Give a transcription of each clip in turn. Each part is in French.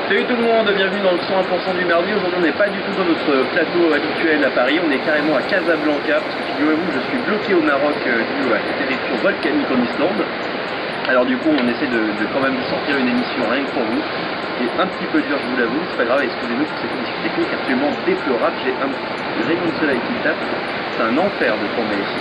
Salut tout le monde, bienvenue dans le 101% du mardi. Aujourd'hui on n'est pas du tout dans notre plateau habituel à Paris, on est carrément à Casablanca parce que figurez-vous je suis bloqué au Maroc dû à cette éruption volcanique en Islande. Alors du coup on essaie de quand même sortir une émission rien que pour vous. C'est un petit peu dur je vous l'avoue, c'est pas grave, excusez-nous pour ces conditions techniques absolument déplorables. J'ai un rayon de soleil qui me tape, c'est un enfer de tourner ici.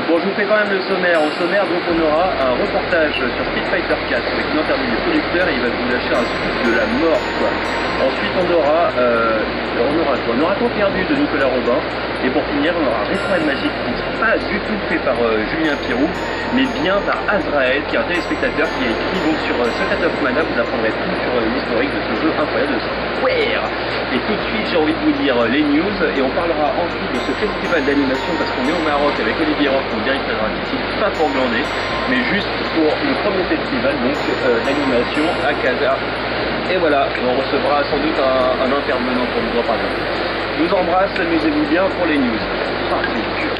Bon, je vous fais quand même le sommaire. Au sommaire, donc, on aura un reportage sur Street Fighter 4 avec une interview du producteur et il va vous lâcher un scoop de la mort, quoi. Ensuite, on aura quoi? On aura Temps perdu de Nicolas Robin. Et pour finir, on aura un rétro magique qui ne sera pas du tout fait par Julien Pirou, mais bien par Azrael, qui est un téléspectateur qui a écrit donc sur Secret of Mana. Vous apprendrez tout sur l'historique de ce jeu incroyable de Square. Et tout de suite, j'ai envie de vous dire les news et on parlera ensuite de ce festival d'animation parce qu'on est au Maroc avec Olivier Roch, mon directeur artistique, pas pour glander, mais juste pour le premier festival donc d'animation à Casa. Et voilà, on recevra sans doute un intervenant pour nous en parler. Je vous embrasse, amusez-vous bien pour les news. Ah, c'est dur.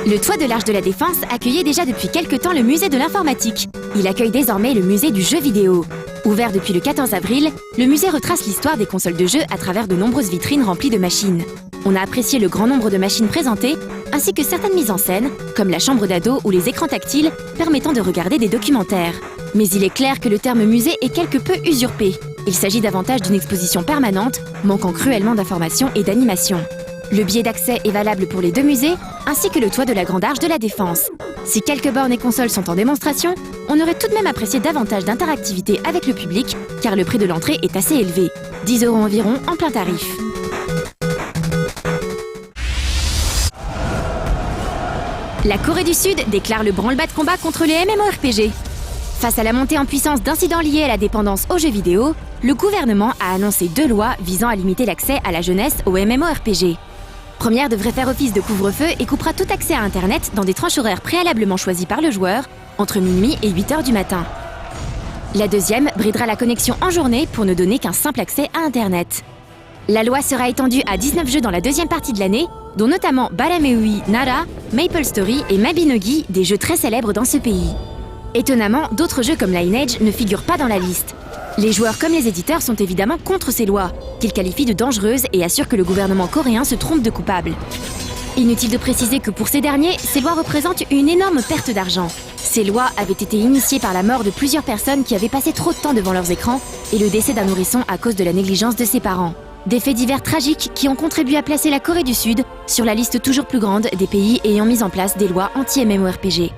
Le toit de l'Arche de la Défense accueillait déjà depuis quelque temps le musée de l'informatique. Il accueille désormais le musée du jeu vidéo. Ouvert depuis le 14 avril, le musée retrace l'histoire des consoles de jeux à travers de nombreuses vitrines remplies de machines. On a apprécié le grand nombre de machines présentées, ainsi que certaines mises en scène, comme la chambre d'ado ou les écrans tactiles permettant de regarder des documentaires. Mais il est clair que le terme musée est quelque peu usurpé. Il s'agit davantage d'une exposition permanente, manquant cruellement d'informations et d'animation. Le billet d'accès est valable pour les deux musées, ainsi que le toit de la Grande Arche de la Défense. Si quelques bornes et consoles sont en démonstration, on aurait tout de même apprécié davantage d'interactivité avec le public, car le prix de l'entrée est assez élevé, 10 € environ en plein tarif. La Corée du Sud déclare le branle-bas de combat contre les MMORPG. Face à la montée en puissance d'incidents liés à la dépendance aux jeux vidéo, le gouvernement a annoncé 2 lois visant à limiter l'accès à la jeunesse aux MMORPG. Première devrait faire office de couvre-feu et coupera tout accès à Internet dans des tranches horaires préalablement choisies par le joueur, entre minuit et 8 h du matin. La deuxième bridera la connexion en journée pour ne donner qu'un simple accès à Internet. La loi sera étendue à 19 jeux dans la deuxième partie de l'année, dont notamment Balameui Nara, Maple Story et Mabinogi, des jeux très célèbres dans ce pays. Étonnamment, d'autres jeux comme Lineage ne figurent pas dans la liste. Les joueurs comme les éditeurs sont évidemment contre ces lois, qu'ils qualifient de dangereuses et assurent que le gouvernement coréen se trompe de coupable. Inutile de préciser que pour ces derniers, ces lois représentent une énorme perte d'argent. Ces lois avaient été initiées par la mort de plusieurs personnes qui avaient passé trop de temps devant leurs écrans et le décès d'un nourrisson à cause de la négligence de ses parents. Des faits divers tragiques qui ont contribué à placer la Corée du Sud sur la liste toujours plus grande des pays ayant mis en place des lois anti-MMORPG.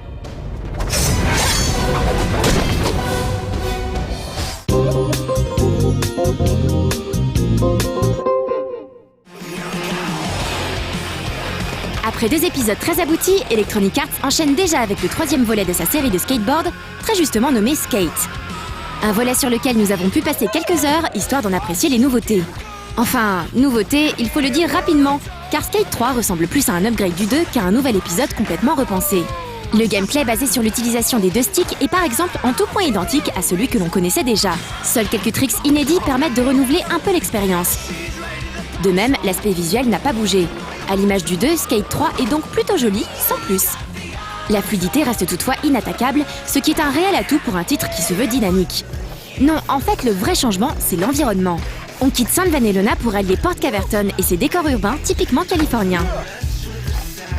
Après 2 épisodes très aboutis, Electronic Arts enchaîne déjà avec le 3e volet de sa série de skateboard, très justement nommé Skate. Un volet sur lequel nous avons pu passer quelques heures, histoire d'en apprécier les nouveautés. Enfin, nouveautés, il faut le dire rapidement, car Skate 3 ressemble plus à un upgrade du 2 qu'à un nouvel épisode complètement repensé. Le gameplay basé sur l'utilisation des 2 sticks est par exemple en tout point identique à celui que l'on connaissait déjà. Seuls quelques tricks inédits permettent de renouveler un peu l'expérience. De même, l'aspect visuel n'a pas bougé. À l'image du 2, Skate 3 est donc plutôt joli, sans plus. La fluidité reste toutefois inattaquable, ce qui est un réel atout pour un titre qui se veut dynamique. Non, en fait, le vrai changement, c'est l'environnement. On quitte San Vanellope pour allier Port Caverton et ses décors urbains typiquement californiens.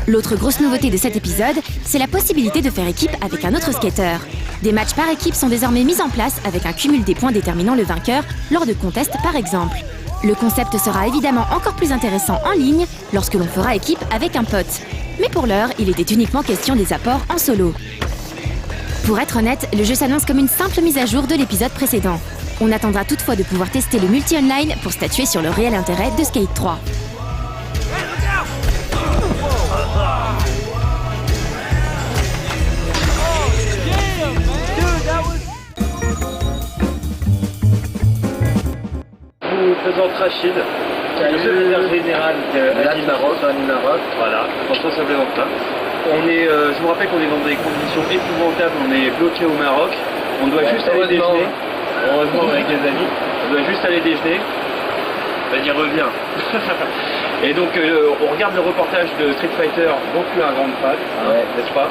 L'autre grosse nouveauté de cet épisode, c'est la possibilité de faire équipe avec un autre skater. Des matchs par équipe sont désormais mis en place avec un cumul des points déterminant le vainqueur lors de contests par exemple. Le concept sera évidemment encore plus intéressant en ligne lorsque l'on fera équipe avec un pote. Mais pour l'heure, il était uniquement question des apports en solo. Pour être honnête, le jeu s'annonce comme une simple mise à jour de l'épisode précédent. On attendra toutefois de pouvoir tester le multi-online pour statuer sur le réel intérêt de Skate 3. Nous faisons Rachid, qui est le secrétaire général de Maroc. Voilà, François Sablé-Ventin. Je vous rappelle qu'on est dans des conditions épouvantables, on est bloqué au Maroc. On doit juste aller déjeuner. Heureusement avec les amis. On doit juste aller déjeuner. Vas-y, reviens. Et donc on regarde le reportage de Street Fighter, dont tu es un grand fan, n'est-ce pas?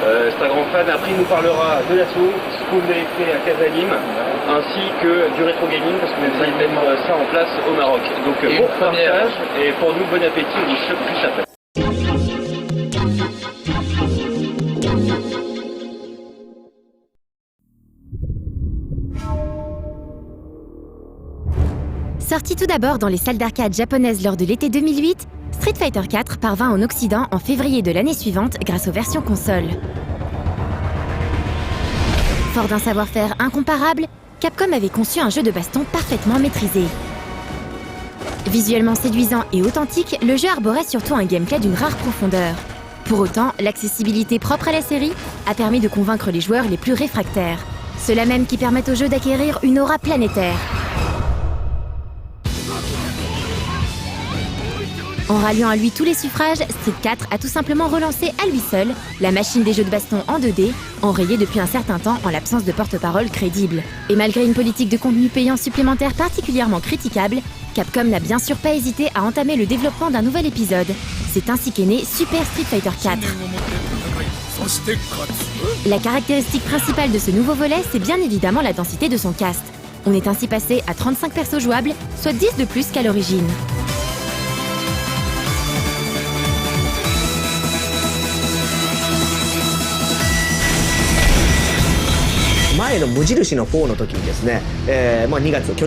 C'est un grand fan. Après il nous parlera de l'assaut, ce que vous avez fait à Casalim, ainsi que du rétro gaming, parce que vous allez mettre ça en place au Maroc. Donc bon partage, et pour nous bon appétit, on se chope juste après. Sorti tout d'abord dans les salles d'arcade japonaises lors de l'été 2008, Street Fighter 4 parvint en Occident en février de l'année suivante grâce aux versions console. Fort d'un savoir-faire incomparable, Capcom avait conçu un jeu de baston parfaitement maîtrisé. Visuellement séduisant et authentique, le jeu arborait surtout un gameplay d'une rare profondeur. Pour autant, l'accessibilité propre à la série a permis de convaincre les joueurs les plus réfractaires. Ceux-là même qui permettent au jeu d'acquérir une aura planétaire. En ralliant à lui tous les suffrages, Street 4 a tout simplement relancé à lui seul la machine des jeux de baston en 2D, enrayée depuis un certain temps en l'absence de porte-parole crédible. Et malgré une politique de contenu payant supplémentaire particulièrement critiquable, Capcom n'a bien sûr pas hésité à entamer le développement d'un nouvel épisode. C'est ainsi qu'est né Super Street Fighter 4. La caractéristique principale de ce nouveau volet, c'est bien évidemment la densité de son cast. On est ainsi passé à 35 persos jouables, soit 10 de plus qu'à l'origine.前の無印の4の時にですね、去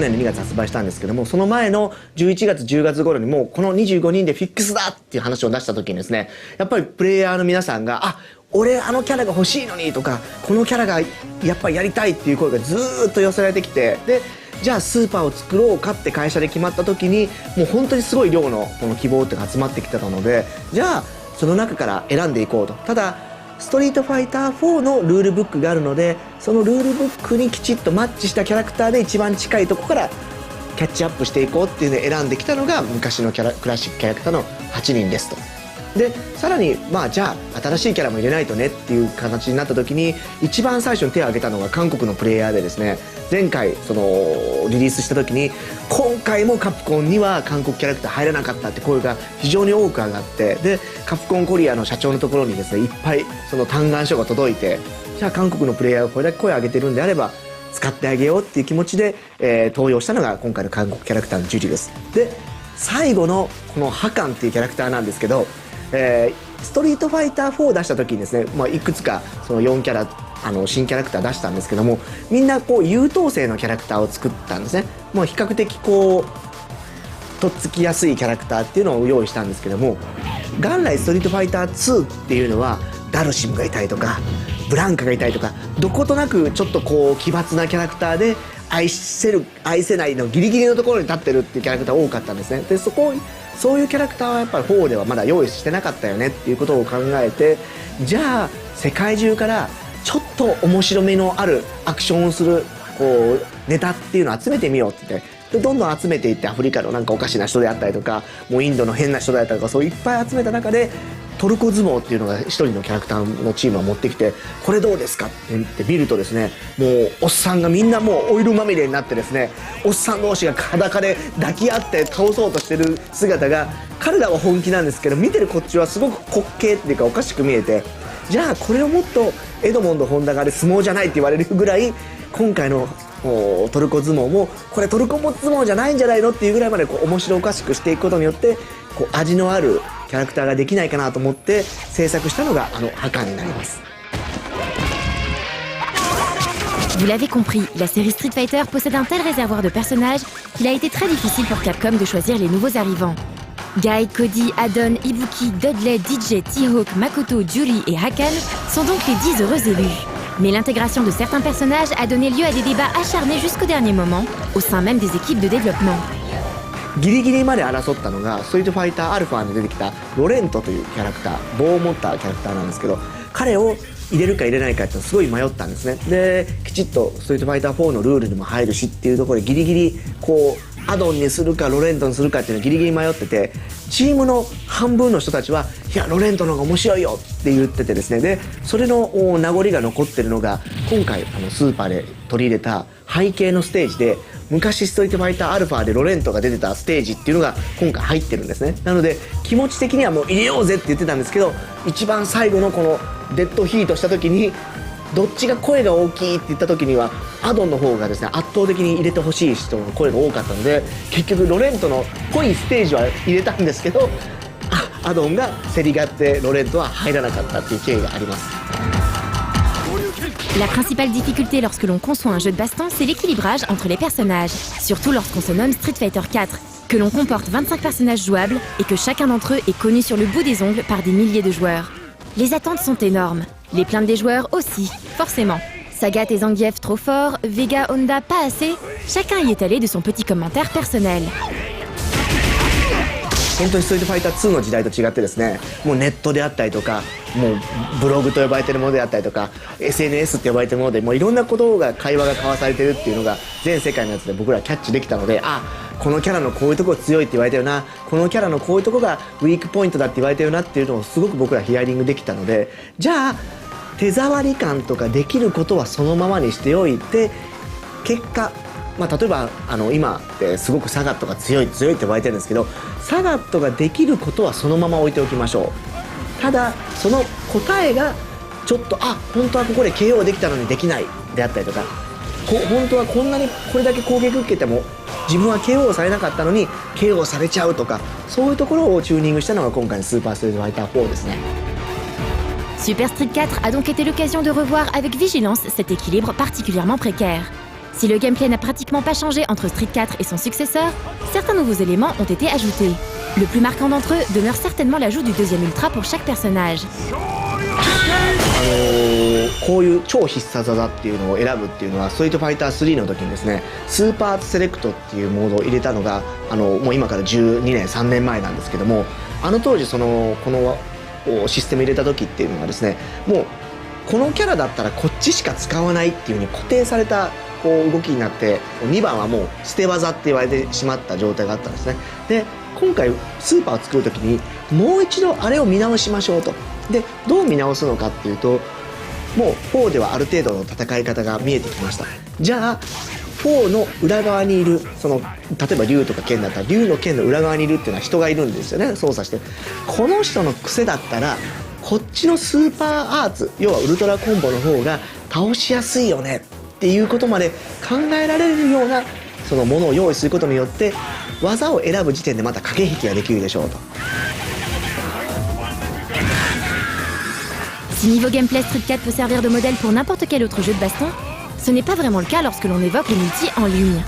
年の2月発売したんですけども、その前の11月10月頃にもうこの25人でフィックスだっていう話を出した時にですね、やっぱりプレイヤーの皆さんが俺あのキャラが欲しいのにとか、このキャラがやっぱりやりたいっていう声がずーっと寄せられてきて、でじゃあスーパーを作ろうかって会社で決まった時にもう本当にすごい量のこの希望っていうのが集まってきてたので、じゃあその中から選んでいこうと。ただストリートファイター4のルールブックがあるので、そのルールブックにきちっとマッチしたキャラクターで一番近いとこからキャッチアップしていこうっていうのを選んできたのが昔のクラシックキャラクターの8人ですと。でさらにじゃあ新しいキャラも入れないとねっていう形になった時に、一番最初に手を挙げたのが韓国のプレイヤーでですね、前回そのリリースした時に今回もカプコンには韓国キャラクター入らなかったって声が非常に多く上がって、でカプコンコリアの社長のところにですねいっぱいその嘆願書が届いて、じゃあ韓国のプレイヤーがこれだけ声を上げてるんであれば使ってあげようっていう気持ちで、登用したのが今回の韓国キャラクターのジュリです。で最後のこのハカンっていうキャラクターなんですけど、ストリートファイター4を出した時にですね、いくつかその4キャラ新キャラクター出したんですけども、みんなこう優等生のキャラクターを作ったんですね。もう比較的こうとっつきやすいキャラクターっていうのを用意したんですけども、元来ストリートファイター2っていうのはダルシムがいたりとかブランカがいたりとか、どことなくちょっとこう奇抜なキャラクターで愛せる愛せないのギリギリのところに立ってるっていうキャラクター多かったんですね。でそういうキャラクターはやっぱり4ではまだ用意してなかったよねっていうことを考えて、じゃあ世界中からちょっと面白みのあるアクションをするこうネタっていうのを集めてみようって言って、でどんどん集めていって、アフリカのなんかおかしな人であったりとか、もうインドの変な人であったりとか、そういっぱい集めた中でトルコ相撲っていうのが一人のキャラクターのチームを持ってきて、これどうですかって言って見るとですね、もうおっさんがみんなもうオイルまみれになってですね、おっさん同士が裸で抱き合って倒そうとしてる姿が、彼らは本気なんですけど見てるこっちはすごく滑稽っていうかおかしく見えて、じゃあこれをもっとエドモンド・ホンダが相撲じゃないって言われるぐらい、今回のトルコ相撲もこれトルコ相撲じゃないんじゃないのっていうぐらいまでこう面白おかしくしていくことによって、こう味のあるキャラクターができないかなと思って制作したのがハカンになります。Vous l'avez compris, la série Street Fighter possède un tel réservoir de personnages qu'il a été très difficile pour Capcom de choisir les nouveaux arrivants. Guy, Cody, Adon, Ibuki, Dudley, DJ, T-Hawk, Makoto, Julie et Hakan sont donc les 10 heureux élus. Mais l'intégration de certains personnages a donné lieu à des débats acharnés jusqu'au dernier moment, au sein même des équipes de développement. ギリギリまで争ったのがストリートファイターアルファに出てきたロレントというキャラクター、棒を持ったキャラクターなんですけど、彼を入れるか入れないかってすごい迷ったんですね。できちっとストリートファイター4のルールにも入るしっていうところでギリギリこうアドンにするかロレントにするかっていうのをギリギリ迷ってて、チームの半分の人たちはいやロレントの方が面白いよって言っててですね、でそれの名残が残ってるのが今回スーパーで取り入れた背景のステージで昔ストリートファイターアルファでロレントが出てたステージっていうのが今回入ってるんですね。なので気持ち的にはもう入れようぜって言ってたんですけど、一番最後のこのデッドヒートした時にどっちが声が大きいって言った時にはアドンの方がですね圧倒的に入れてほしい人の声が多かったので、結局ロレントの濃いステージは入れたんですけど、アドンが競り勝ってロレントは入らなかったっていう経緯があります。La principale difficulté lorsque l'on conçoit un jeu de baston, c'est l'équilibrage entre les personnages, surtout lorsqu'on se nomme Street Fighter 4, que l'on comporte 25 personnages jouables et que chacun d'entre eux est connu sur le bout des ongles par des milliers de joueurs. Les attentes sont énormes, les plaintes des joueurs aussi, forcément. Sagat et Zangief trop forts, Vega Honda pas assez, chacun y est allé de son petit commentaire personnel. 本当にストリートファイター2の時代と違ってですね、もうネットであったりとか、もうブログと呼ばれているものであったりとか SNS って呼ばれているもので、もういろんなことが会話が交わされてるっていうのが全世界のやつで僕らキャッチできたので、あ、このキャラのこういうとこ強いって言われてるな、このキャラのこういうとこがウィークポイントだって言われてるなっていうのをすごく僕らヒアリングできたので、じゃあ手触り感とかできることはそのままにしておいて、結果例えば今ってすごくサガットが強いって言われてるんですけど、サガットができることはそのまま置いておきましょう。ただその答えがちょっと本当はここで KO できたのにできないであったりとか、本当はこんなにこれだけ攻撃受けても自分は KO されなかったのに KO されちゃうとか、そういうところをチューニングしたのが今回のスーパーストリートファイター4ですね。Super Street 4 a donc été l'occasion de revoir avec vigilance cet équilibre particulièrement précaire. Si le gameplay n'a pratiquement pas changé entre Street 4 et son successeur, certains nouveaux éléments ont été ajoutés. Le plus marquant d'entre eux demeure certainement l'ajout du deuxième ultra pour chaque personnage. こういう超必殺技っていうのを選ぶっていうのはストリートファイター3の時にですね、スーパーセレクトっていうモードを入れたのがもう今から12年3年前なんですけども、当時このシステム入れた時っていうのはですね、もうこのキャラだったらこっちしか使わないっていう風に固定された動きになって、2番はもう捨て技って言われてしまった状態があったんですね。で今回スーパーを作る時にもう一度あれを見直しましょうと。でどう見直すのかっていうと、もう4ではある程度の戦い方が見えてきました。じゃあ4の裏側にいる例えば竜とか剣だったら竜の剣の裏側にいるっていうのは人がいるんですよね、操作して。この人の癖だったらこっちのスーパーアーツ、要はウルトラコンボの方が倒しやすいよねっていうことまで考えられるようなものを用意することによって技を選ぶ時点でまた駆け引きができるでしょうと。Si niveau gameplay Street 4 peut servir de modèle pour n'importe quel autre jeu de baston, ce n'est pas vraiment le cas lorsque l'on évoque le multi en ligne.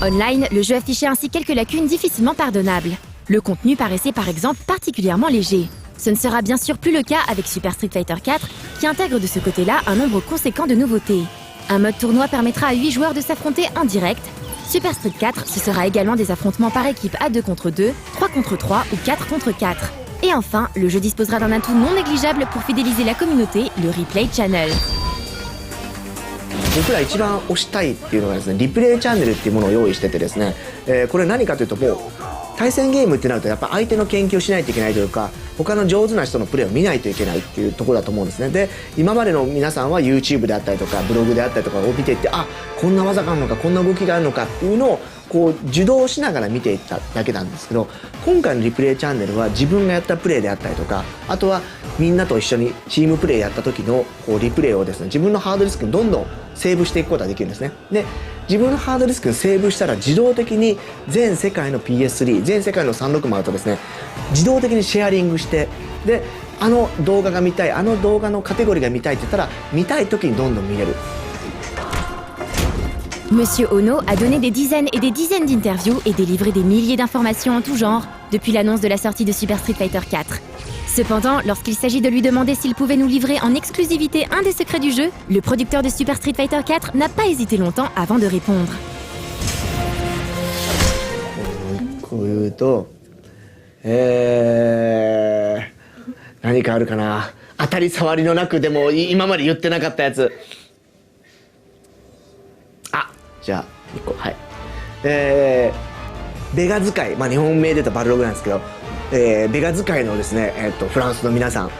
Online, le jeu affichait ainsi quelques lacunes difficilement pardonnables. Le contenu paraissait par exemple particulièrement léger. Ce ne sera bien sûr plus le cas avec Super Street Fighter 4, qui intègre de ce côté-là un nombre conséquent de nouveautés. Un mode tournoi permettra à 8 joueurs de s'affronter en direct. Super Street 4, ce sera également des affrontements par équipe à 2 contre 2, 3 contre 3 ou 4 contre 4. Et enfin, le jeu disposera d'un atout non négligeable pour fidéliser la communauté, le Replay Channel. 僕ら一番推したいっていうのがですね、リプレイチャンネルっていうものを用意しててですね、これ何かというと、もう対戦ゲームってなるとやっぱ相手の研究をしないといけないというか、他の上手な人のプレーを見ないといけないっていうところだと思うんですね。で今までの皆さんは YouTube であったりとかブログであったりとかを見ていって、こんな技があるのか、こんな動きがあるのかっていうのを受動しながら見ていっただけなんですけど、今回のリプレイチャンネルは自分がやったプレーであったりとか、あとはみんなと一緒にチームプレーやった時のリプレイをですね、自分のハードディスクにどんどんセーブしていくことができるんですね。で自分のハードディスクにセーブしたら自動的に全世界の PS3、全世界の360とですね、自動的にシェアリングして、で動画が見たい、動画のカテゴリーが見たいって言ったら見たい時にどんどん見れる。Monsieur Ono a donné des dizaines et des dizaines d'interviews et délivré des milliers d'informations en tout genre depuis l'annonce de la sortie de Super Street Fighter 4. Cependant, lorsqu'il s'agit de lui demander s'il pouvait nous livrer en exclusivité un des secrets du jeu, le producteur de Super Street Fighter 4 n'a pas hésité longtemps avant de répondre. こういうと、何かあるかな。当たり障りのなくでも今まで言ってなかったやつ。じゃあ1個、はい。ベガ使い、日本名で言うとバルログなんですけど、ベガ使いのですね、フランスの皆さん、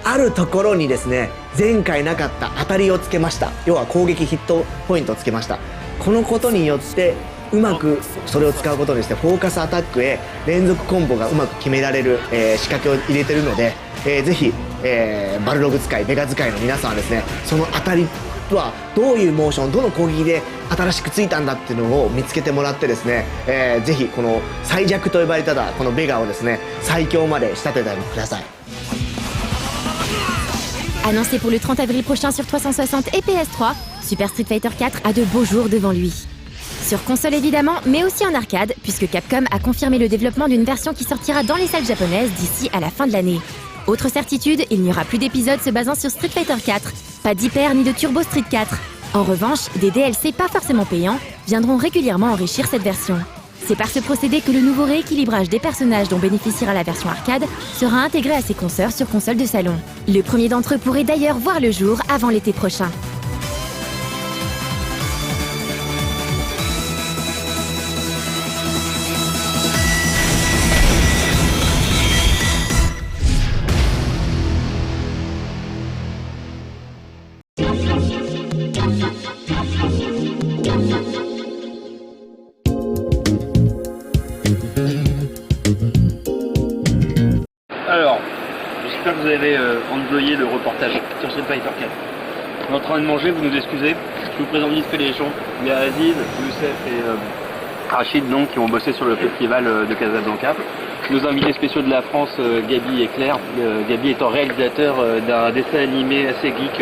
あるところにですね、前回なかった当たりをつけました。要は攻撃ヒットポイントをつけました。このことによってうまくそれを使うことにしてフォーカスアタックへ連続コンボがうまく決められる、仕掛けを入れてるので、ぜひ、バルログ使いベガ使いの皆さんはですね、その当たりはどういうモーション、どの攻撃で新しくついたんだっていうのを見つけてもらってですね、ぜひこの最弱と呼ばれたこのベガをですね、最強まで仕立ててください。Annoncé pour le 30 avril prochain sur 360 et PS3, Super Street Fighter 4 a de beaux jours devant lui. Sur console évidemment, mais aussi en arcade, puisque Capcom a confirmé le développement d'une version qui sortira dans les salles japonaises d'ici à la fin de l'année. Autre certitude, il n'y aura plus d'épisodes se basant sur Street Fighter 4, pas d'Hyper ni de Turbo Street 4. En revanche, des DLC pas forcément payants viendront régulièrement enrichir cette version. C'est par ce procédé que le nouveau rééquilibrage des personnages dont bénéficiera la version arcade sera intégré à ses consoeurs sur console de salon. Le premier d'entre eux pourrait d'ailleurs voir le jour avant l'été prochain. Alors, j'espère que vous avez enjoyé le reportage sur Street Fighter 4. On est en train de manger, vous nous excusez. Je vous présente vite fait les gens. Il y a Aziz, Youssef et Rachid donc, qui ont bossé sur le festival de Casablanca. Nos invités spéciaux de la France, Gabi et Claire. Gabi étant réalisateur d'un dessin animé assez geek.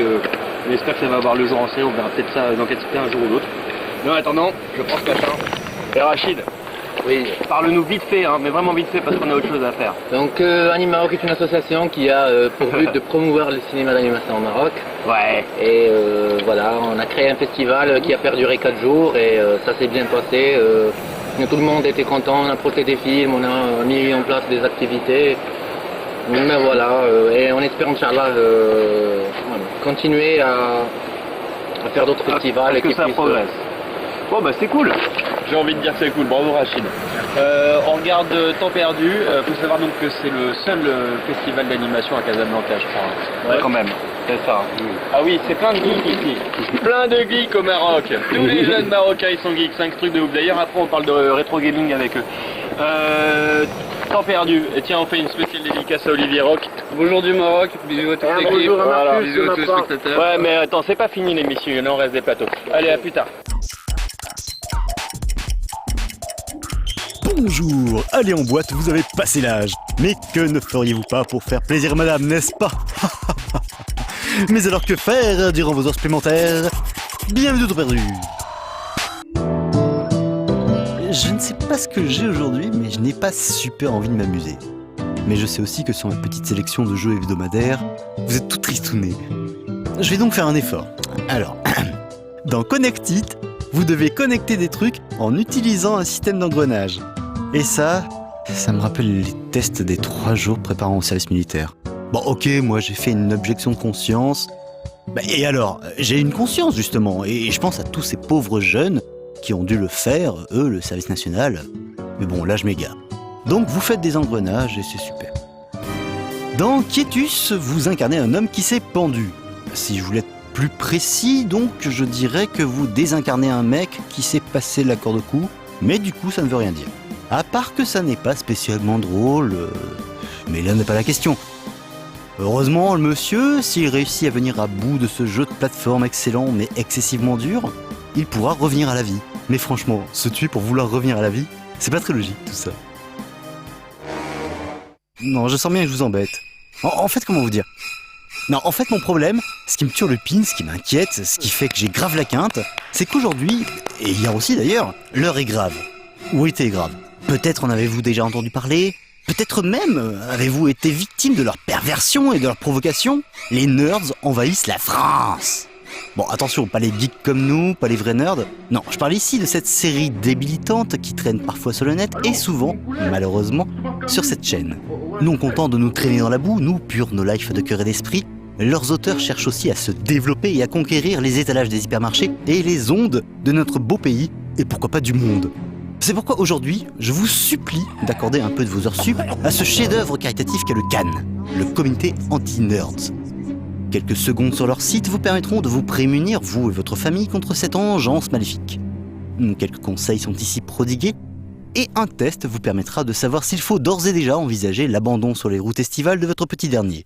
On espère que ça va avoir le jour en série, on verra peut-être ça dans Capcom un jour ou l'autre. Mais en attendant, je prends ce machin. Et Rachid, Oui. parle-nous vite fait, hein, mais vraiment vite fait parce qu'on a autre chose à faire. Donc Animaroc est une association qui a pour but de promouvoir le cinéma d'animation au Maroc. Ouais. Et voilà, on a créé un festival qui a perduré 4 jours et ça s'est bien passé. Tout le monde était content, on a projeté des films, on a mis en place des activités. Mais voilà, et on espère Inch'Allah continuer à faire d'autres festivals. Et que ça progresse. Bon bah c'est cool. J'ai envie de dire que c'est cool, bravo Rachid. On regarde Temps perdu, faut savoir donc que c'est le seul festival d'animation à Casablanca je crois. Ouais. Quand même, c'est ça. Ah oui, c'est plein de geeks ici. Plein de geeks au Maroc. Tous les jeunes marocains ils sont geeks, 5 trucs de ouf. D'ailleurs après on parle de rétro gaming avec eux. Temps perdu. Et tiens on fait une spéciale dédicace à Olivier Rock. Bonjour du Maroc, bisous à toute l'équipe. Bonjour à Voilà, Marcus, bisous à tous les spectateurs. Ouais mais attends, c'est pas fini l'émission, il en reste des plateaux. Allez à plus tard. Bonjour, allez en boîte, vous avez passé l'âge. Mais que ne feriez-vous pas pour faire plaisir madame, n'est-ce pas? Mais alors que faire durant vos heures supplémentaires? Bienvenue au Temps perdu. Je ne sais pas ce que j'ai aujourd'hui, mais je n'ai pas super envie de m'amuser. Mais je sais aussi que sur ma petite sélection de jeux hebdomadaires, vous êtes tout tristounés. Je vais donc faire un effort. Alors, dans Connect It, vous devez connecter des trucs en utilisant un système d'engrenage. Et ça me rappelle les tests des 3 jours préparant au service militaire. Bon ok, moi j'ai fait une objection de conscience. Et alors, j'ai une conscience justement, et je pense à tous ces pauvres jeunes qui ont dû le faire, eux, le service national. Mais bon, là je m'égare. Donc vous faites des engrenages et c'est super. Dans Quietus, vous incarnez un homme qui s'est pendu. Si je voulais être plus précis, donc je dirais que vous désincarnez un mec qui s'est passé la corde au cou, mais du coup ça ne veut rien dire. À part que ça n'est pas spécialement drôle, mais là n'est pas la question. Heureusement, le monsieur, s'il réussit à venir à bout de ce jeu de plateforme excellent mais excessivement dur, il pourra revenir à la vie. Mais franchement, se tuer pour vouloir revenir à la vie, c'est pas très logique tout ça. Non, je sens bien que je vous embête. En fait, comment vous dire? Non, en fait, mon problème, ce qui me tue le pin, ce qui m'inquiète, ce qui fait que j'ai grave la quinte, c'est qu'aujourd'hui, et hier aussi d'ailleurs, l'heure est grave. Ou était grave. Peut-être en avez-vous déjà entendu parler, peut-être même avez-vous été victime de leur perversion et de leur provocation. Les nerds envahissent la France. Bon, attention, pas les geeks comme nous, pas les vrais nerds. Non, je parle ici de cette série débilitante qui traîne parfois sur le net et souvent, malheureusement, sur cette chaîne. Non contents de nous traîner dans la boue, nous, purs no life de cœur et d'esprit, leurs auteurs cherchent aussi à se développer et à conquérir les étalages des hypermarchés et les ondes de notre beau pays, et pourquoi pas du monde. C'est pourquoi aujourd'hui, je vous supplie d'accorder un peu de vos heures sup à ce chef-d'œuvre caritatif qu'est le CAN, le Comité Anti-Nerds. Quelques secondes sur leur site vous permettront de vous prémunir, vous et votre famille, contre cette engeance maléfique. Quelques conseils sont ici prodigués. Et un test vous permettra de savoir s'il faut d'ores et déjà envisager l'abandon sur les routes estivales de votre petit dernier.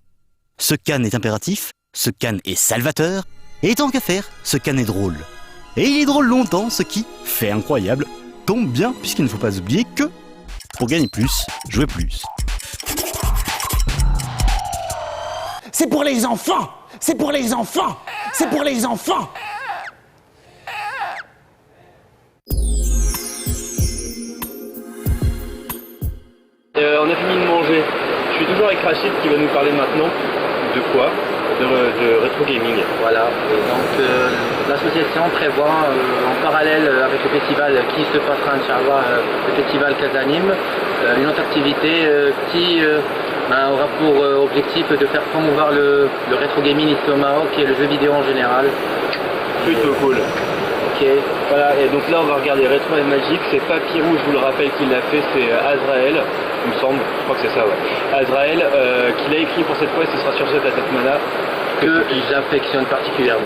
Ce can est impératif, ce can est salvateur, et tant qu'à faire, ce can est drôle. Et il est drôle longtemps, ce qui, fait incroyable, tombe bien puisqu'il ne faut pas oublier que, pour gagner plus, jouer plus. C'est pour les enfants! C'est pour les enfants! C'est pour les enfants! On a fini de manger. Je suis toujours avec Rachid qui va nous parler maintenant. De quoi? De rétro gaming. Voilà, et donc l'association prévoit en parallèle avec le festival qui se passera, Inch'Allah, le festival Casanim, une autre activité qui aura pour objectif de faire promouvoir le rétro gaming ici au Maroc et le jeu vidéo en général. Plutôt cool. Ok. Voilà, et donc là on va regarder Rétro et Magique. C'est pas Pirou, je vous le rappelle, qui l'a fait, c'est Azrael, il me semble, je crois que c'est ça, ouais. Azrael, qui l'a écrit pour cette fois, et ce sera sur cette Mana Que j'affectionne particulièrement.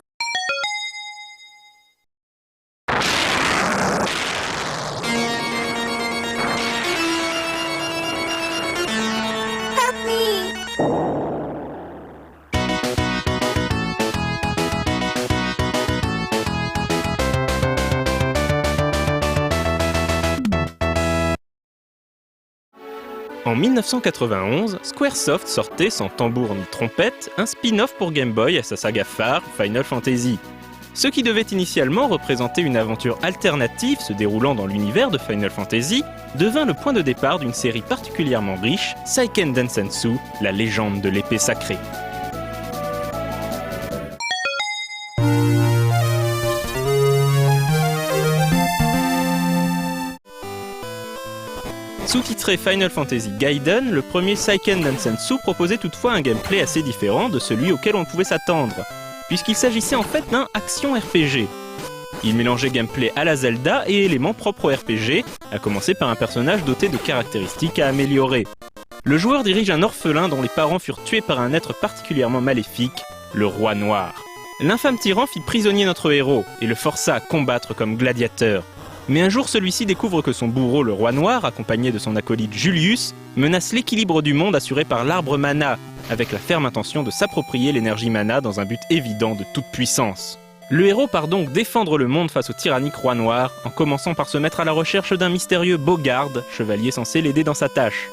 En 1991, Squaresoft sortait sans tambour ni trompette un spin-off pour Game Boy à sa saga phare Final Fantasy. Ce qui devait initialement représenter une aventure alternative se déroulant dans l'univers de Final Fantasy devint le point de départ d'une série particulièrement riche, Seiken Densetsu, la légende de l'épée sacrée. Sous-titré Final Fantasy Gaiden, le premier Seiken Densetsu proposait toutefois un gameplay assez différent de celui auquel on pouvait s'attendre, puisqu'il s'agissait en fait d'un action RPG. Il mélangeait gameplay à la Zelda et éléments propres au RPG, à commencer par un personnage doté de caractéristiques à améliorer. Le joueur dirige un orphelin dont les parents furent tués par un être particulièrement maléfique, le Roi Noir. L'infâme tyran fit prisonnier notre héros et le força à combattre comme gladiateur. Mais un jour, celui-ci découvre que son bourreau, le Roi Noir, accompagné de son acolyte Julius, menace l'équilibre du monde assuré par l'arbre mana, avec la ferme intention de s'approprier l'énergie mana dans un but évident de toute puissance. Le héros part donc défendre le monde face au tyrannique Roi Noir, en commençant par se mettre à la recherche d'un mystérieux Bogard, chevalier censé l'aider dans sa tâche.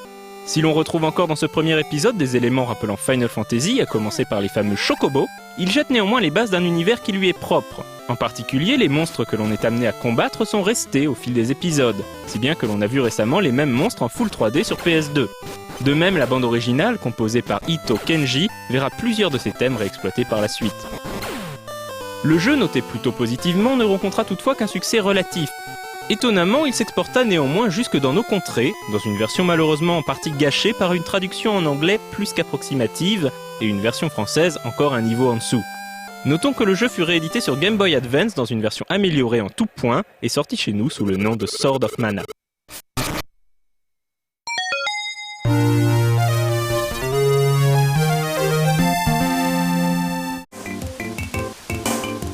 Si l'on retrouve encore dans ce premier épisode des éléments rappelant Final Fantasy, à commencer par les fameux chocobos, il jette néanmoins les bases d'un univers qui lui est propre. En particulier, les monstres que l'on est amené à combattre sont restés au fil des épisodes, si bien que l'on a vu récemment les mêmes monstres en full 3D sur PS2. De même, la bande originale, composée par Ito Kenji, verra plusieurs de ces thèmes réexploités par la suite. Le jeu, noté plutôt positivement, ne rencontra toutefois qu'un succès relatif. Étonnamment, il s'exporta néanmoins jusque dans nos contrées, dans une version malheureusement en partie gâchée par une traduction en anglais plus qu'approximative, et une version française encore un niveau en dessous. Notons que le jeu fut réédité sur Game Boy Advance dans une version améliorée en tout point, et sorti chez nous sous le nom de Sword of Mana.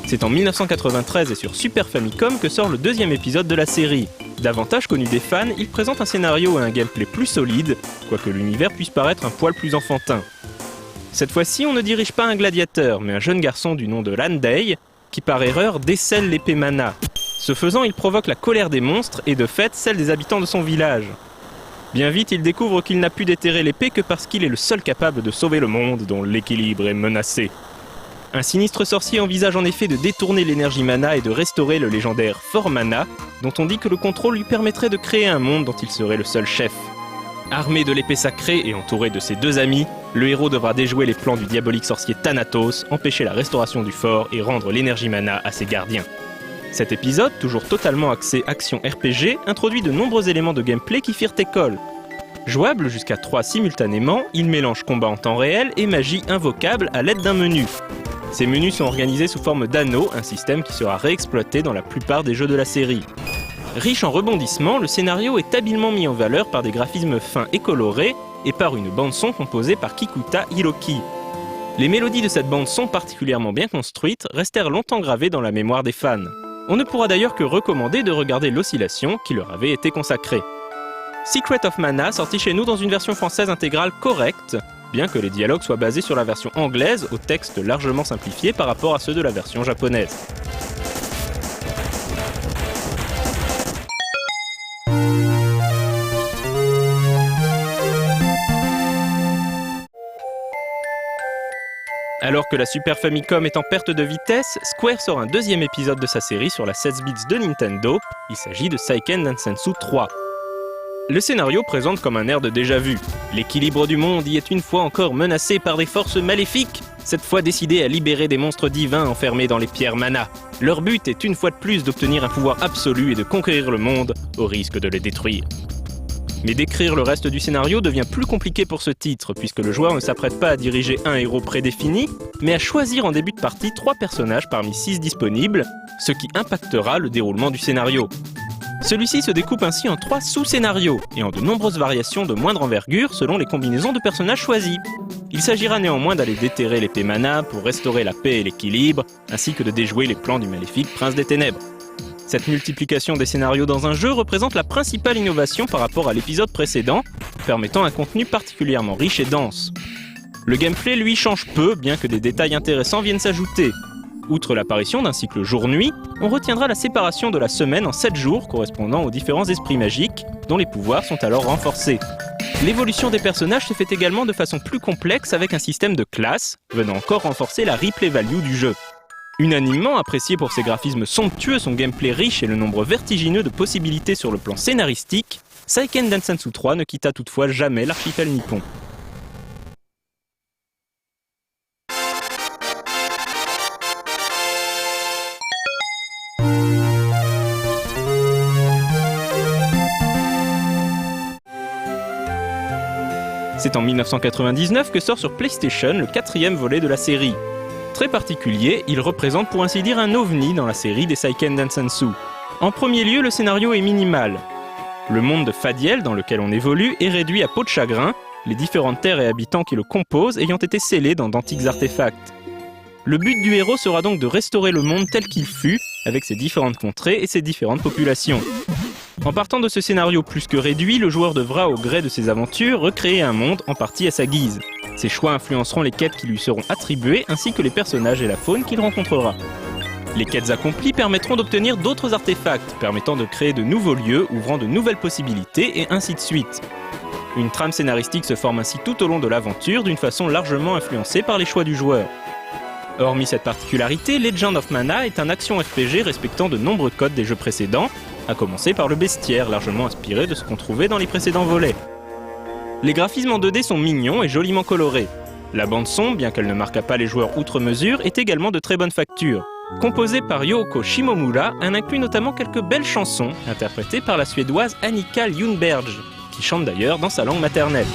C'est en 1993 et sur Super Famicom que sort le deuxième épisode de la série. Davantage connu des fans, il présente un scénario et un gameplay plus solide, quoique l'univers puisse paraître un poil plus enfantin. Cette fois-ci, on ne dirige pas un gladiateur, mais un jeune garçon du nom de Landei, qui par erreur décèle l'épée mana. Ce faisant, il provoque la colère des monstres et de fait celle des habitants de son village. Bien vite, il découvre qu'il n'a pu déterrer l'épée que parce qu'il est le seul capable de sauver le monde dont l'équilibre est menacé. Un sinistre sorcier envisage en effet de détourner l'énergie mana et de restaurer le légendaire Fort Mana, dont on dit que le contrôle lui permettrait de créer un monde dont il serait le seul chef. Armé de l'épée sacrée et entouré de ses deux amis, le héros devra déjouer les plans du diabolique sorcier Thanatos, empêcher la restauration du fort et rendre l'énergie mana à ses gardiens. Cet épisode, toujours totalement axé action RPG, introduit de nombreux éléments de gameplay qui firent école. Jouable jusqu'à 3 simultanément, il mélange combat en temps réel et magie invocable à l'aide d'un menu. Ces menus sont organisés sous forme d'anneaux, un système qui sera réexploité dans la plupart des jeux de la série. Riche en rebondissements, le scénario est habilement mis en valeur par des graphismes fins et colorés et par une bande-son composée par Kikuta Hiroki. Les mélodies de cette bande-son particulièrement bien construite restèrent longtemps gravées dans la mémoire des fans. On ne pourra d'ailleurs que recommander de regarder l'oscillation qui leur avait été consacrée. Secret of Mana sorti chez nous dans une version française intégrale correcte, bien que les dialogues soient basés sur la version anglaise au texte largement simplifié par rapport à ceux de la version japonaise. Alors que la Super Famicom est en perte de vitesse, Square sort un deuxième épisode de sa série sur la 16 bits de Nintendo. Il s'agit de Seiken Densetsu 3. Le scénario présente comme un air de déjà-vu. L'équilibre du monde y est une fois encore menacé par des forces maléfiques, cette fois décidées à libérer des monstres divins enfermés dans les pierres mana. Leur but est une fois de plus d'obtenir un pouvoir absolu et de conquérir le monde, au risque de le détruire. Mais d'écrire le reste du scénario devient plus compliqué pour ce titre, puisque le joueur ne s'apprête pas à diriger un héros prédéfini, mais à choisir en début de partie 3 personnages parmi 6 disponibles, ce qui impactera le déroulement du scénario. Celui-ci se découpe ainsi en 3 sous-scénarios, et en de nombreuses variations de moindre envergure selon les combinaisons de personnages choisis. Il s'agira néanmoins d'aller déterrer l'épée mana pour restaurer la paix et l'équilibre, ainsi que de déjouer les plans du maléfique Prince des Ténèbres. Cette multiplication des scénarios dans un jeu représente la principale innovation par rapport à l'épisode précédent, permettant un contenu particulièrement riche et dense. Le gameplay, lui, change peu, bien que des détails intéressants viennent s'ajouter. Outre l'apparition d'un cycle jour-nuit, on retiendra la séparation de la semaine en 7 jours correspondant aux différents esprits magiques, dont les pouvoirs sont alors renforcés. L'évolution des personnages se fait également de façon plus complexe avec un système de classes, venant encore renforcer la replay value du jeu. Unanimement apprécié pour ses graphismes somptueux, son gameplay riche et le nombre vertigineux de possibilités sur le plan scénaristique, Seiken Densetsu 3 ne quitta toutefois jamais l'archipel nippon. C'est en 1999 que sort sur PlayStation le 4e volet de la série. Très particulier, il représente pour ainsi dire un ovni dans la série des Seiken Densetsu. En premier lieu, le scénario est minimal. Le monde de Fadiel dans lequel on évolue est réduit à peau de chagrin, les différentes terres et habitants qui le composent ayant été scellés dans d'antiques artefacts. Le but du héros sera donc de restaurer le monde tel qu'il fut, avec ses différentes contrées et ses différentes populations. En partant de ce scénario plus que réduit, le joueur devra, au gré de ses aventures, recréer un monde en partie à sa guise. Ses choix influenceront les quêtes qui lui seront attribuées ainsi que les personnages et la faune qu'il rencontrera. Les quêtes accomplies permettront d'obtenir d'autres artefacts, permettant de créer de nouveaux lieux, ouvrant de nouvelles possibilités et ainsi de suite. Une trame scénaristique se forme ainsi tout au long de l'aventure d'une façon largement influencée par les choix du joueur. Hormis cette particularité, Legend of Mana est un action RPG respectant de nombreux codes des jeux précédents, à commencer par le bestiaire, largement inspiré de ce qu'on trouvait dans les précédents volets. Les graphismes en 2D sont mignons et joliment colorés. La bande-son, bien qu'elle ne marque pas les joueurs outre mesure, est également de très bonne facture. Composée par Yoko Shimomura, elle inclut notamment quelques belles chansons, interprétées par la suédoise Annika Ljungberg, qui chante d'ailleurs dans sa langue maternelle.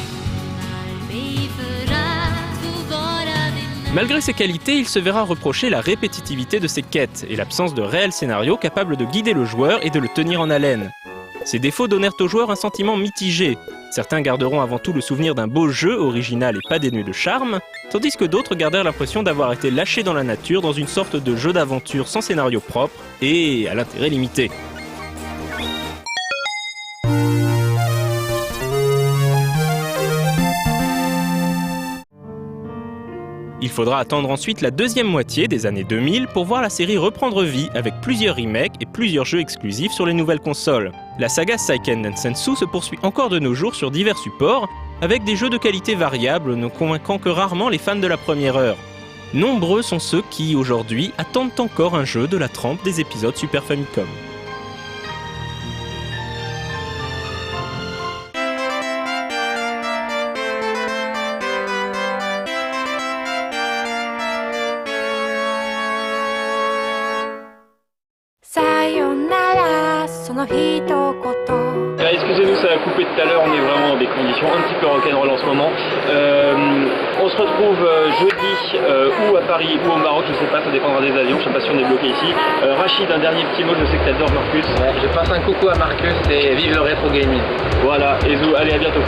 Malgré ses qualités, il se verra reprocher la répétitivité de ses quêtes et l'absence de réel scénario capable de guider le joueur et de le tenir en haleine. Ces défauts donnèrent au joueur un sentiment mitigé. Certains garderont avant tout le souvenir d'un beau jeu original et pas dénué de charme, tandis que d'autres gardèrent l'impression d'avoir été lâchés dans la nature dans une sorte de jeu d'aventure sans scénario propre et à l'intérêt limité. Il faudra attendre ensuite la deuxième moitié des années 2000 pour voir la série reprendre vie avec plusieurs remakes et plusieurs jeux exclusifs sur les nouvelles consoles. La saga Seiken Densetsu se poursuit encore de nos jours sur divers supports, avec des jeux de qualité variable ne convainquant que rarement les fans de la première heure. Nombreux sont ceux qui, aujourd'hui, attendent encore un jeu de la trempe des épisodes Super Famicom. Excusez-nous, ça a coupé tout à l'heure, on est vraiment dans des conditions un petit peu rock'n'roll en ce moment. On se retrouve jeudi ou à Paris ou au Maroc, je sais pas, ça dépendra des avions, je sais pas si on est bloqué ici. Rachid, un dernier petit mot, je sais que t'adores Marcus. Ouais, je passe un coucou à Marcus et vive le rétro gaming. Voilà, et Zou, allez à bientôt.